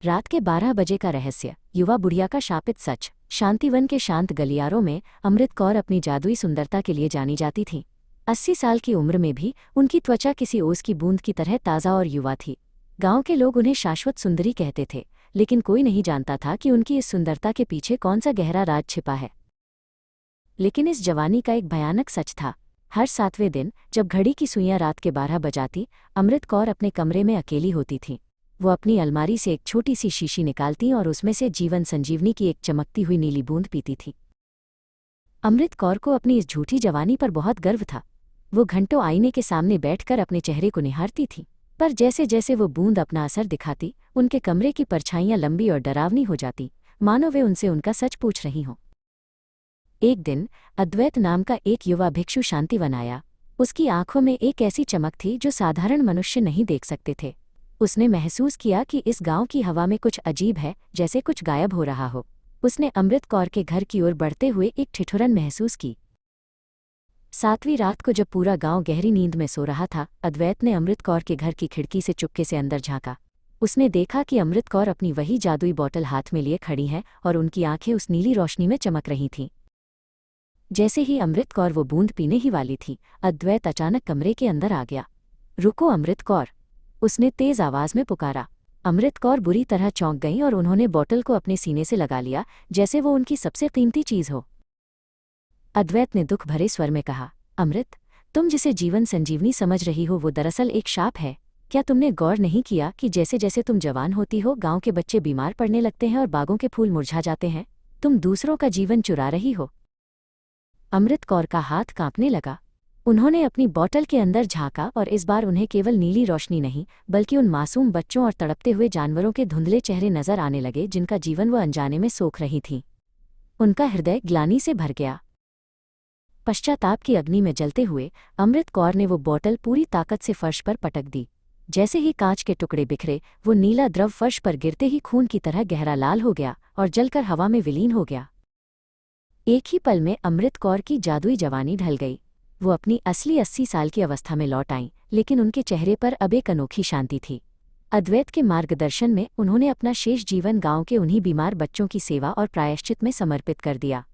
रात के 12 बजे का रहस्य, युवा बुढ़िया का शापित सच। शांतिवन के शांत गलियारों में अमृत कौर अपनी जादुई सुंदरता के लिए जानी जाती थी। 80 साल की उम्र में भी उनकी त्वचा किसी ओस की बूंद की तरह ताज़ा और युवा थी। गांव के लोग उन्हें शाश्वत सुंदरी कहते थे, लेकिन कोई नहीं जानता था कि उनकी इस सुंदरता के पीछे कौन सा गहरा राज छिपा है। लेकिन इस जवानी का एक भयानक सच था। हर 7वें दिन जब घड़ी की सुइयां रात के 12 बजाती, अमृत कौर अपने कमरे में अकेली होती थी। वो अपनी अलमारी से एक छोटी सी शीशी निकालती और उसमें से जीवन संजीवनी की एक चमकती हुई नीली बूंद पीती थी। अमृत कौर को अपनी इस झूठी जवानी पर बहुत गर्व था। वो घंटों आईने के सामने बैठकर अपने चेहरे को निहारती थी, पर जैसे जैसे वो बूंद अपना असर दिखाती, उनके कमरे की परछाइयां लंबी और डरावनी हो जाती, मानो वे उनसे उनका सच पूछ रही हों। एक दिन अद्वैत नाम का एक युवा भिक्षु शांतिवन आया। उसकी आंखों में एक ऐसी चमक थी जो साधारण मनुष्य नहीं देख सकते थे। उसने महसूस किया कि इस गांव की हवा में कुछ अजीब है, जैसे कुछ गायब हो रहा हो। उसने अमृत कौर के घर की ओर बढ़ते हुए एक ठिठुरन महसूस की। 7वीं रात को जब पूरा गांव गहरी नींद में सो रहा था, अद्वैत ने अमृत कौर के घर की खिड़की से चुपके से अंदर झांका। उसने देखा कि अमृत कौर अपनी वही जादुई बोतल हाथ में लिए खड़ी हैं और उनकी आंखें उस नीली रोशनी में चमक रही थीं। जैसे ही अमृत कौर वो बूंद पीने ही वाली थी, अद्वैत अचानक कमरे के अंदर आ गया। रुको अमृत कौर, उसने तेज आवाज में पुकारा। अमृत कौर बुरी तरह चौंक गईं और उन्होंने बोतल को अपने सीने से लगा लिया, जैसे वो उनकी सबसे कीमती चीज हो। अद्वैत ने दुख भरे स्वर में कहा, अमृत, तुम जिसे जीवन संजीवनी समझ रही हो वो दरअसल एक शाप है। क्या तुमने गौर नहीं किया कि जैसे जैसे तुम जवान होती हो, गांव के बच्चे बीमार पड़ने लगते हैं और बागों के फूल मुरझा जाते हैं? तुम दूसरों का जीवन चुरा रही हो। अमृत कौर का हाथ कांपने लगा। उन्होंने अपनी बोतल के अंदर झांका और इस बार उन्हें केवल नीली रोशनी नहीं, बल्कि उन मासूम बच्चों और तड़पते हुए जानवरों के धुंधले चेहरे नजर आने लगे जिनका जीवन वो अनजाने में सोख रही थीं। उनका हृदय ग्लानि से भर गया। पश्चाताप की अग्नि में जलते हुए अमृत कौर ने वो बोतल पूरी ताकत से फर्श पर पटक दी। जैसे ही कांच के टुकड़े बिखरे, वो नीला द्रव फर्श पर गिरते ही खून की तरह गहरा लाल हो गया और जलकर हवा में विलीन हो गया। एक ही पल में अमृत कौर की जादुई जवानी ढल गई। वो अपनी असली 80 साल की अवस्था में लौट आईं, लेकिन उनके चेहरे पर अब एक अनोखी शांति थी। अद्वैत के मार्गदर्शन में उन्होंने अपना शेष जीवन गांव के उन्हीं बीमार बच्चों की सेवा और प्रायश्चित में समर्पित कर दिया।